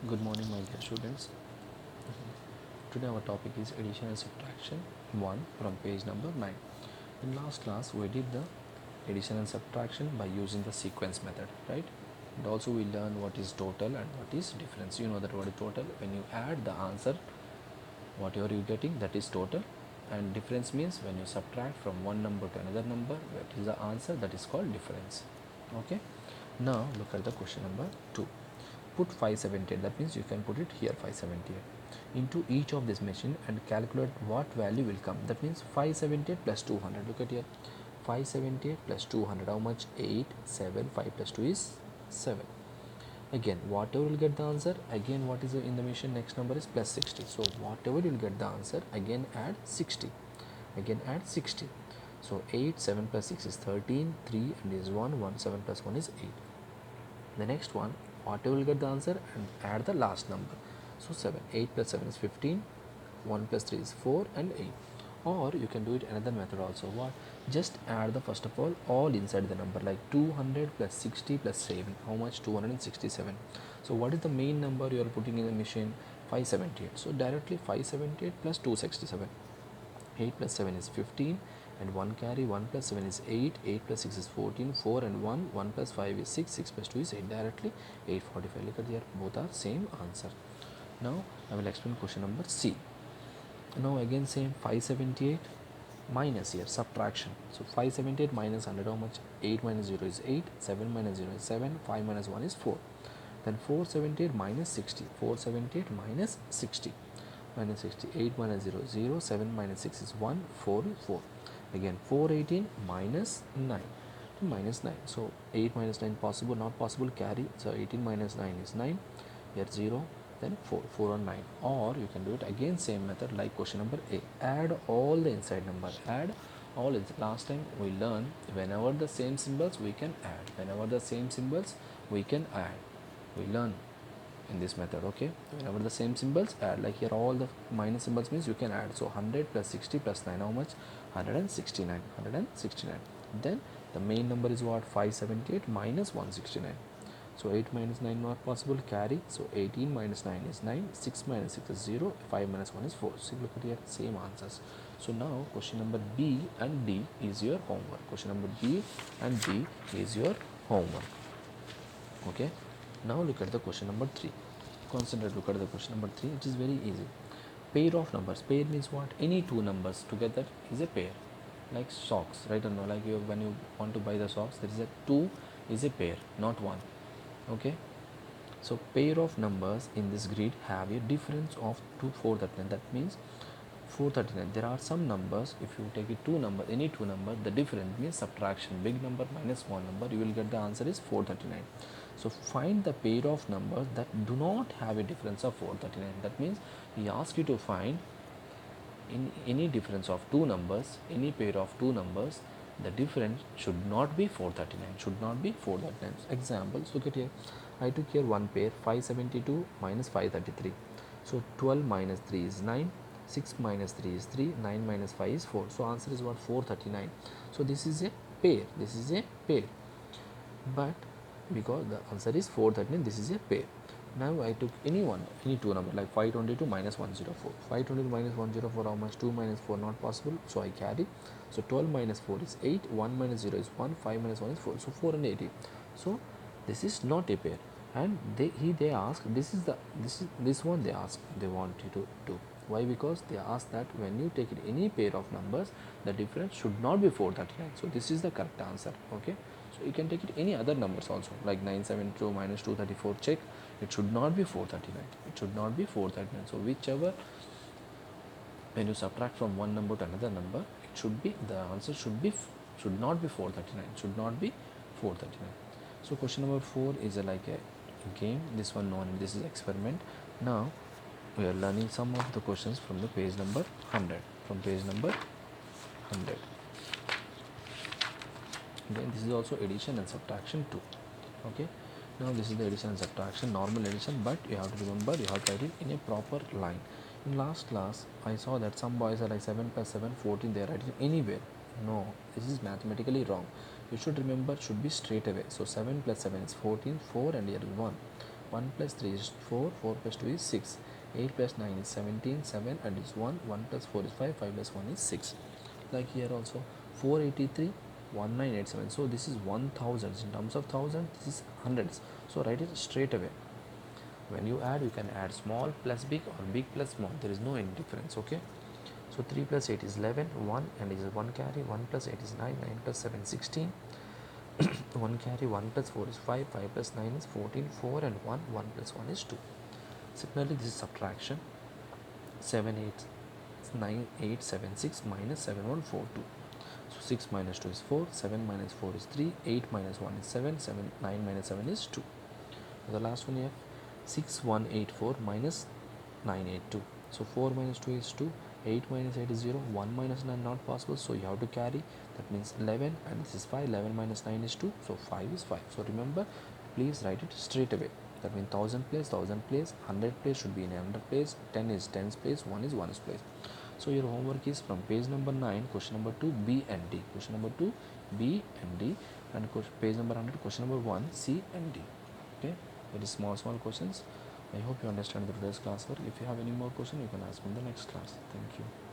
Good morning, my dear students. Today our topic is addition and subtraction 1 from page number 9. In last class we did the addition and subtraction by using the sequence method, right? And also we learned what is total and what is difference. You know that what is total? When you add the answer, whatever you getting, that is total. And difference means when you subtract from one number to another number, that is the answer, that is called difference. Okay. Now look at the question number 2. Put 578, that means you can put it here 578 into each of this machine and calculate what value will come. That means 578 plus 200. Look at here, 578 plus 200, how much? 8, 7, 5 plus 2 is 7. Again, whatever will get the answer, again what is in the machine, next number is plus 60. So whatever you'll get the answer, again add 60. Again add 60. So 8, 7 plus 6 is 13, 3 and is 1, 1, 7 plus 1 is 8. The next one, whatever will get the answer and add the last number. So 7, 8 plus 7 is 15, 1 plus 3 is 4 and 8. Or you can do it another method also. What? Just add the first of all inside the number, like 200 plus 60 plus 7. How much? 267. So what is the main number you are putting in the machine? 578. So directly 578 plus 267. 8 plus 7 is 15 and 1 carry, 1 plus 7 is 8, 8 plus 6 is 14, 4 and 1, 1 plus 5 is 6, 6 plus 2 is 8, directly 845. Look at here, both are same answer. Now I will explain question number C. Now again same, 578 minus here subtraction. So 578 minus 100, how much? 8 minus 0 is 8, 7 minus 0 is 7, 5 minus 1 is 4. Then 478 minus 60, 478 minus 60, minus 60, 8 minus 0 0, 7 minus 6 is 1, 4 4. Again 418 minus 9, minus 9. So 8 minus 9 possible, not possible, carry. So 18 minus 9 is 9, here 0, then 4, 4 on 9. Or you can do it again same method like question number A. Add all the inside number, add all. Last time we learned whenever the same symbols we can add, whenever the same symbols we can add, we learn in this method. Okay, whenever the same symbols add, like here all the minus symbols means you can add. So 100 plus 60 plus 9, how much? 169, 169. Then the main number is what? 578 minus 169. So 8 minus 9 not possible, carry. So 18 minus 9 is 9, 6 minus 6 is 0, 5 minus 1 is 4. So look at here, same answers. So now question number B and D is your homework. Question number B and D is your homework. Okay, now look at the question number 3. Concentrate, look at the question number 3. It is very easy. Pair of numbers. Pair means what? Any two numbers together is a pair. Like socks, right? Or no, like when you want to buy the socks, there is a 2 is a pair, not 1. Okay, so pair of numbers in this grid have a difference of 2 439. That means 439. There are some numbers, if you take it two number, any two number, the difference means subtraction, big number minus small number, you will get the answer is 439. So find the pair of numbers that do not have a difference of 439. That means he asks you to find in any difference of two numbers, any pair of two numbers, the difference should not be 439, should not be 439. Examples, look at here, I took here one pair, 572 minus 533. So 12 minus 3 is 9, 6 minus 3 is 3, 9 minus 5 is 4. So answer is what? 439. So this is a pair, this is a pair. But because the answer is 439, this is a pair. Now I took any two number, like 522 minus 104. 522 minus 104, how much? 2 minus 4, not possible, so I carry. So 12 minus 4 is 8, 1 minus 0 is 1, 5 minus 1 is 4. So 480. So this is not a pair. And they ask, this one they ask, they want you to do. Why? Because they ask that when you take it any pair of numbers, the difference should not be 439. So this is the correct answer. Okay, so you can take it any other numbers also, like 972 minus 234, check, it should not be 439, it should not be 439. So whichever, when you subtract from one number to another number, it should be, the answer should not be 439, should not be 439. So question number 4 is like a game, this one known, this is experiment. Now we are learning some of the questions from the page number 100, from page number 100. Then this is also addition and subtraction too. Okay, now this is the addition and subtraction, normal addition, but you have to remember, you have to write it in a proper line. In last class I saw that some boys are like 7 plus 7 14, they are writing anywhere. No, this is mathematically wrong. You should remember, should be straight away. So 7 plus 7 is 14, 4 and here is 1. 1 plus 3 is 4, 4 plus 2 is 6, 8 plus 9 is 17, 7 and is 1, 1 plus 4 is 5, 5 plus 1 is 6. Like here also 483, 1987. So this is 1000. In terms of thousand, this is hundreds. So write it straight away. When you add, you can add small plus big or big plus small. There is no any difference. Okay. So 3 plus 8 is 11, 1 and is 1 carry, 1 plus 8 is 9, 9 plus 7 16, 1 carry, 1 plus 4 is 5, 5 plus 9 is 14, 4 and 1, 1 plus 1 is 2. Similarly, this is subtraction. 7 8 9 8 7 6 minus 7 1 4 2. So 6 minus 2 is 4, 7 minus 4 is 3, 8 minus 1 is 7, 7 9 minus 7 is 2. The last one here, 6184 minus 982. So 4 minus 2 is 2, 8 minus 8 is 0, 1 minus 9 not possible, so you have to carry. That means 11 and this is 5, 11 minus 9 is 2, so 5 is 5. So remember, please write it straight away. That means 1000 place, 1000 place, 100 place should be in 100 place, 10 is 10's place, 1 is 1's place. So your homework is from page number 9, question number 2, B and D. Question number 2, B and D, and page number 100, question number 1, C and D. Okay, very small questions. I hope you understand the today's classwork. If you have any more questions, you can ask me in the next class. Thank you.